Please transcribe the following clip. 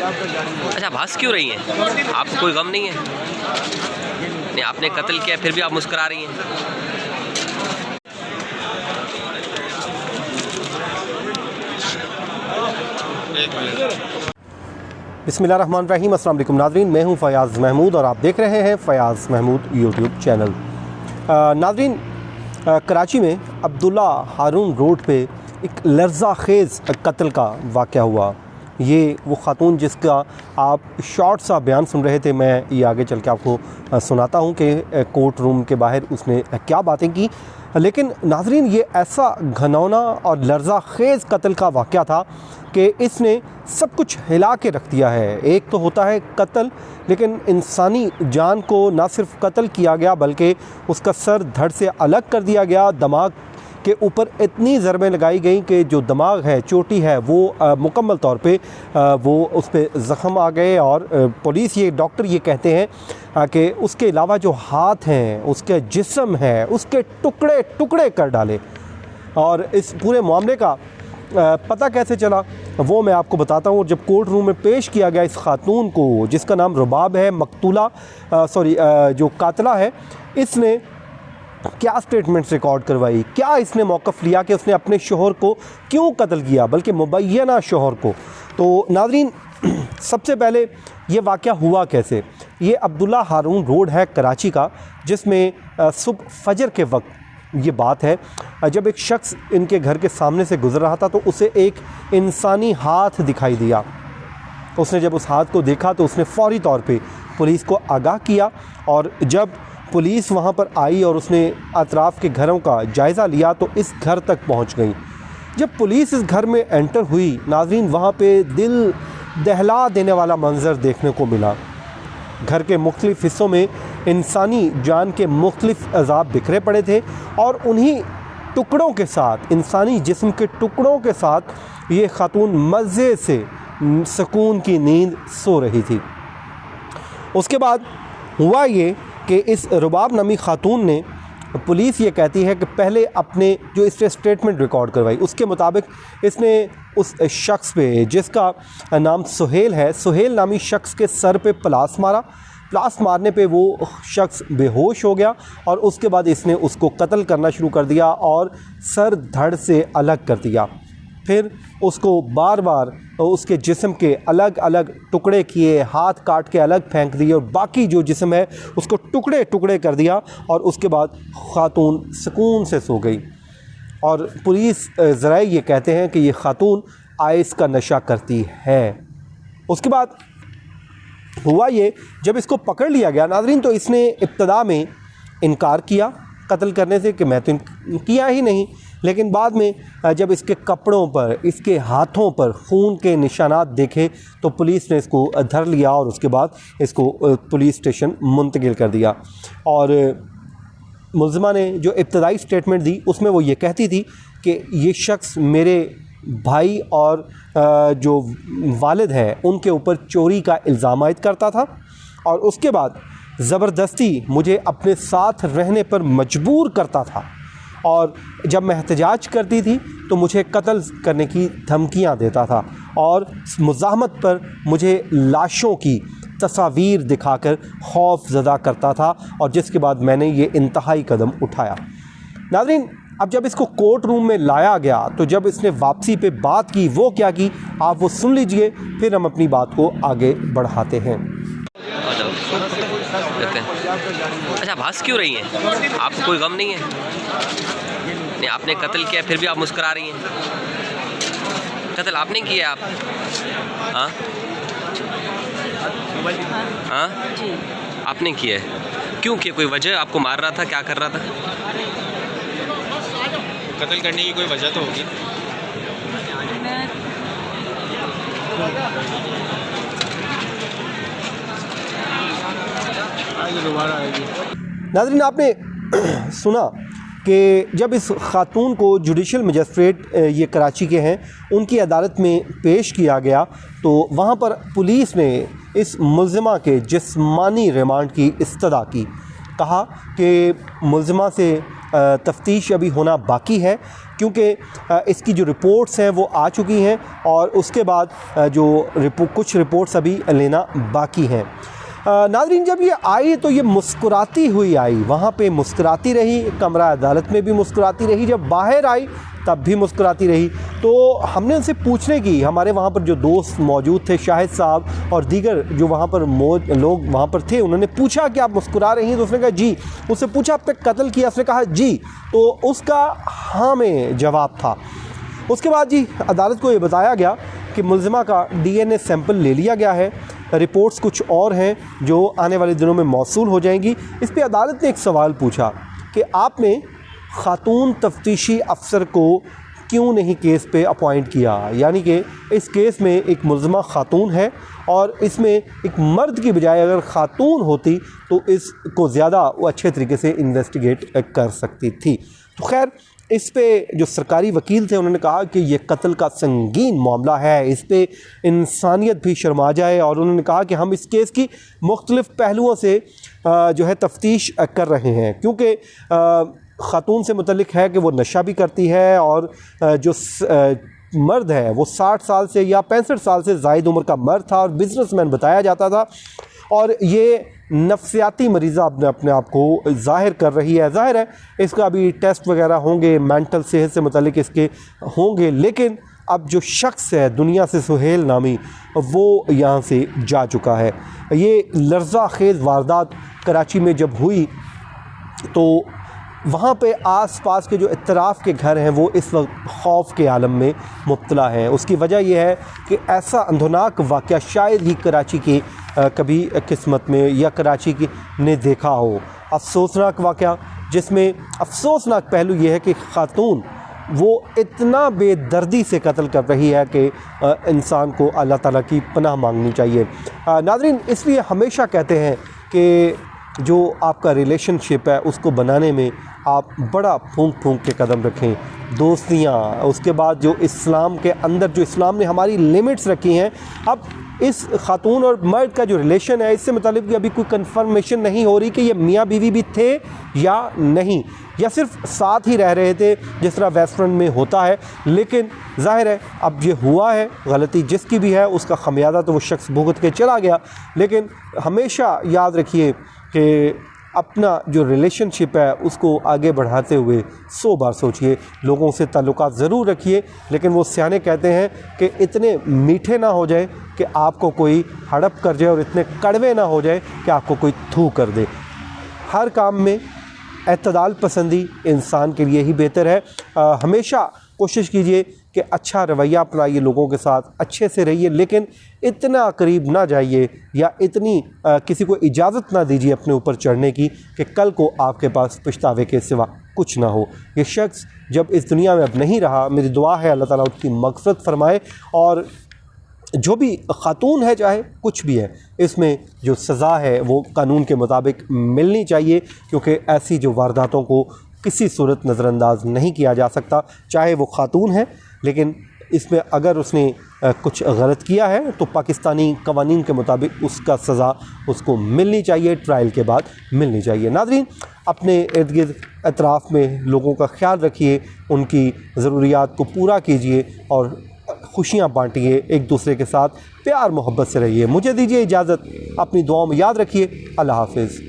اچھا بحث کیوں رہی ہیں؟ آپ کو کوئی غم نہیں ہے؟ نہیں آپ نے قتل کیا پھر بھی آپ مسکرا رہی ہیں؟ بسم اللہ الرحمن الرحیم۔ السلام علیکم ناظرین، میں ہوں فیاض محمود اور آپ دیکھ رہے ہیں فیاض محمود یوٹیوب چینل۔ ناظرین، کراچی میں عبداللہ ہارون روڈ پہ ایک لرزہ خیز قتل کا واقعہ ہوا۔ یہ وہ خاتون جس کا آپ شارٹ سا بیان سن رہے تھے، میں یہ آگے چل کے آپ کو سناتا ہوں کہ کورٹ روم کے باہر اس نے کیا باتیں کی۔ لیکن ناظرین، یہ ایسا گھنونا اور لرزہ خیز قتل کا واقعہ تھا کہ اس نے سب کچھ ہلا کے رکھ دیا ہے۔ ایک تو ہوتا ہے قتل، لیکن انسانی جان کو نہ صرف قتل کیا گیا بلکہ اس کا سر دھڑ سے الگ کر دیا گیا۔ دماغ کے اوپر اتنی ضربیں لگائی گئیں کہ جو دماغ ہے، چوٹی ہے، وہ مکمل طور پہ وہ اس پہ زخم آ گئے، اور پولیس ڈاکٹر یہ کہتے ہیں کہ اس کے علاوہ جو ہاتھ ہیں، اس کے جسم ہے، اس کے ٹکڑے ٹکڑے کر ڈالے۔ اور اس پورے معاملے کا پتہ کیسے چلا وہ میں آپ کو بتاتا ہوں۔ جب کورٹ روم میں پیش کیا گیا اس خاتون کو جس کا نام رباب ہے، جو قاتلہ ہے، اس نے کیا سٹیٹمنٹس ریکارڈ کروائی، کیا اس نے موقف لیا کہ اس نے اپنے شوہر کو کیوں قتل کیا، بلکہ مبینہ شوہر کو۔ تو ناظرین، سب سے پہلے یہ واقعہ ہوا کیسے۔ یہ عبداللہ ہارون روڈ ہے کراچی کا، جس میں صبح فجر کے وقت یہ بات ہے، جب ایک شخص ان کے گھر کے سامنے سے گزر رہا تھا تو اسے ایک انسانی ہاتھ دکھائی دیا۔ اس نے جب اس ہاتھ کو دیکھا تو اس نے فوری طور پہ پولیس کو آگاہ کیا، اور جب پولیس وہاں پر آئی اور اس نے اطراف کے گھروں کا جائزہ لیا تو اس گھر تک پہنچ گئی۔ جب پولیس اس گھر میں انٹر ہوئی ناظرین، وہاں پہ دل دہلا دینے والا منظر دیکھنے کو ملا۔ گھر کے مختلف حصوں میں انسانی جان کے مختلف اعضاء بکھرے پڑے تھے، اور انہی ٹکڑوں کے ساتھ، انسانی جسم کے ٹکڑوں کے ساتھ یہ خاتون مزے سے سکون کی نیند سو رہی تھی۔ اس کے بعد ہوا یہ کہ اس رباب نامی خاتون نے، پولیس یہ کہتی ہے کہ پہلے اپنے جو اس نے اسٹیٹمنٹ ریکارڈ کروائی، اس کے مطابق اس نے اس شخص پہ جس کا نام سہیل ہے، سہیل نامی شخص کے سر پہ پلاس مارا۔ پلاس مارنے پہ وہ شخص بے ہوش ہو گیا، اور اس کے بعد اس نے اس کو قتل کرنا شروع کر دیا اور سر دھڑ سے الگ کر دیا۔ پھر اس کو بار بار اس کے جسم کے الگ الگ ٹکڑے کیے، ہاتھ کاٹ کے الگ پھینک دیے، اور باقی جو جسم ہے اس کو ٹکڑے ٹکڑے کر دیا، اور اس کے بعد خاتون سکون سے سو گئی۔ اور پولیس ذرائع یہ کہتے ہیں کہ یہ خاتون آئس کا نشہ کرتی ہے۔ اس کے بعد ہوا یہ، جب اس کو پکڑ لیا گیا ناظرین، تو اس نے ابتدا میں انکار کیا قتل کرنے سے کہ میں تو کیا ہی نہیں، لیکن بعد میں جب اس کے کپڑوں پر، اس کے ہاتھوں پر خون کے نشانات دیکھے تو پولیس نے اس کو دھر لیا، اور اس کے بعد اس کو پولیس اسٹیشن منتقل کر دیا۔ اور ملزمہ نے جو ابتدائی اسٹیٹمنٹ دی اس میں وہ یہ کہتی تھی کہ یہ شخص میرے بھائی اور جو والد ہے ان کے اوپر چوری کا الزام عائد کرتا تھا، اور اس کے بعد زبردستی مجھے اپنے ساتھ رہنے پر مجبور کرتا تھا، اور جب میں احتجاج کرتی تھی تو مجھے قتل کرنے کی دھمکیاں دیتا تھا، اور مزاحمت پر مجھے لاشوں کی تصاویر دکھا کر خوف زدہ کرتا تھا، اور جس کے بعد میں نے یہ انتہائی قدم اٹھایا۔ ناظرین، اب جب اس کو کورٹ روم میں لایا گیا تو جب اس نے واپسی پہ بات کی، وہ کیا کی آپ وہ سن لیجئے، پھر ہم اپنی بات کو آگے بڑھاتے ہیں۔ اچھا بحث کیوں رہی ہیں؟ آپ کو کوئی غم نہیں ہے؟ نہیں آپ نے قتل کیا پھر بھی آپ مسکرا رہی ہیں؟ قتل آپ نے کیا؟ آپ ہاں ہاں آپ نے کیا ہے؟ کیوں کیا؟ کوئی وجہ؟ آپ کو مار رہا تھا؟ کیا کر رہا تھا؟ قتل کرنے کی کوئی وجہ تو ہوگی۔ ناظرین، آپ نے سنا کہ جب اس خاتون کو جوڈیشل مجسٹریٹ یہ کراچی کے ہیں ان کی عدالت میں پیش کیا گیا تو وہاں پر پولیس نے اس ملزمہ کے جسمانی ریمانڈ کی استدعا کی، کہا کہ ملزمہ سے تفتیش ابھی ہونا باقی ہے، کیونکہ اس کی جو رپورٹس ہیں وہ آ چکی ہیں اور اس کے بعد جو کچھ رپورٹس ابھی لینا باقی ہیں۔ ناظرین، جب یہ آئی تو یہ مسکراتی ہوئی آئی، وہاں پہ مسکراتی رہی، کمرہ عدالت میں بھی مسکراتی رہی، جب باہر آئی تب بھی مسکراتی رہی۔ تو ہم نے ان سے پوچھنے کی، ہمارے وہاں پر جو دوست موجود تھے، شاہد صاحب اور دیگر جو وہاں پر لوگ وہاں پر تھے، انہوں نے پوچھا کہ آپ مسکرا رہی ہیں؟ تو اس نے کہا جی۔ اس سے پوچھا آپ نے قتل کیا؟ اس نے کہا جی۔ تو اس کا ہاں میں جواب تھا۔ اس کے بعد جی عدالت کو یہ بتایا گیا کہ ملزمہ کا DNA سیمپل لے لیا گیا ہے، رپورٹس کچھ اور ہیں جو آنے والے دنوں میں موصول ہو جائیں گی۔ اس پہ عدالت نے ایک سوال پوچھا کہ آپ نے خاتون تفتیشی افسر کو کیوں نہیں کیس پہ اپوائنٹ کیا؟ یعنی کہ اس کیس میں ایک ملزمہ خاتون ہے اور اس میں ایک مرد کی بجائے اگر خاتون ہوتی تو اس کو زیادہ وہ اچھے طریقے سے انویسٹیگیٹ کر سکتی تھی۔ تو خیر، اس پہ جو سرکاری وکیل تھے انہوں نے کہا کہ یہ قتل کا سنگین معاملہ ہے، اس پہ انسانیت بھی شرما جائے، اور انہوں نے کہا کہ ہم اس کیس کی مختلف پہلوؤں سے جو ہے تفتیش کر رہے ہیں، کیونکہ خاتون سے متعلق ہے کہ وہ نشہ بھی کرتی ہے اور جو مرد ہے وہ 60 سال سے یا 65 سال سے زائد عمر کا مرد تھا اور بزنس مین بتایا جاتا تھا، اور یہ نفسیاتی مریضہ اپنے آپ کو ظاہر کر رہی ہے۔ ظاہر ہے اس کا ابھی ٹیسٹ وغیرہ ہوں گے، مینٹل صحت سے متعلق اس کے ہوں گے، لیکن اب جو شخص ہے دنیا سے سہیل نامی وہ یہاں سے جا چکا ہے۔ یہ لرزہ خیز واردات کراچی میں جب ہوئی تو وہاں پہ آس پاس کے جو اطراف کے گھر ہیں وہ اس وقت خوف کے عالم میں مبتلا ہیں۔ اس کی وجہ یہ ہے کہ ایسا اندھوناک واقعہ شاید ہی کراچی کی کبھی قسمت میں یا کراچی کی نے دیکھا ہو۔ افسوسناک واقعہ جس میں افسوسناک پہلو یہ ہے کہ خاتون وہ اتنا بے دردی سے قتل کر رہی ہے کہ انسان کو اللہ تعالیٰ کی پناہ مانگنی چاہیے۔ ناظرین، اس لیے ہمیشہ کہتے ہیں کہ جو آپ کا ریلیشن شپ ہے اس کو بنانے میں آپ بڑا پھونک پھونک کے قدم رکھیں، دوستیاں، اس کے بعد جو اسلام کے اندر جو اسلام نے ہماری لیمٹس رکھی ہیں۔ اب اس خاتون اور مرد کا جو ریلیشن ہے اس سے متعلق ابھی کوئی کنفرمیشن نہیں ہو رہی کہ یہ میاں بیوی بھی تھے یا نہیں، یا صرف ساتھ ہی رہ رہے تھے جس طرح ویسٹرن میں ہوتا ہے، لیکن ظاہر ہے اب یہ ہوا ہے، غلطی جس کی بھی ہے اس کا خمیازہ تو وہ شخص بھگت کے چلا گیا۔ لیکن ہمیشہ یاد رکھیے کہ اپنا جو ریلیشن شپ ہے اس کو آگے بڑھاتے ہوئے 100 بار سوچئے، لوگوں سے تعلقات ضرور رکھیے، لیکن وہ سیانے کہتے ہیں کہ اتنے میٹھے نہ ہو جائے کہ آپ کو کوئی ہڑپ کر جائے اور اتنے کڑوے نہ ہو جائے کہ آپ کو کوئی تھو کر دے۔ ہر کام میں اعتدال پسندی انسان کے لیے ہی بہتر ہے۔ ہمیشہ کوشش کیجئے کہ اچھا رویہ اپنائیے، لوگوں کے ساتھ اچھے سے رہیے، لیکن اتنا قریب نہ جائیے یا اتنی کسی کو اجازت نہ دیجیے اپنے اوپر چڑھنے کی کہ کل کو آپ کے پاس پچھتاوے کے سوا کچھ نہ ہو۔ یہ شخص جب اس دنیا میں اب نہیں رہا، میری دعا ہے اللہ تعالیٰ اس کی مغفرت فرمائے، اور جو بھی خاتون ہے چاہے کچھ بھی ہے، اس میں جو سزا ہے وہ قانون کے مطابق ملنی چاہیے، کیونکہ ایسی جو وارداتوں کو کسی صورت نظر انداز نہیں کیا جا سکتا، چاہے وہ خاتون ہے، لیکن اس میں اگر اس نے کچھ غلط کیا ہے تو پاکستانی قوانین کے مطابق اس کا سزا اس کو ملنی چاہیے، ٹرائل کے بعد ملنی چاہیے۔ ناظرین، اپنے ارد گرد اطراف میں لوگوں کا خیال رکھیے، ان کی ضروریات کو پورا کیجیے اور خوشیاں بانٹیے، ایک دوسرے کے ساتھ پیار محبت سے رہیے۔ مجھے دیجیے اجازت، اپنی دعاؤں میں یاد رکھیے۔ اللہ حافظ۔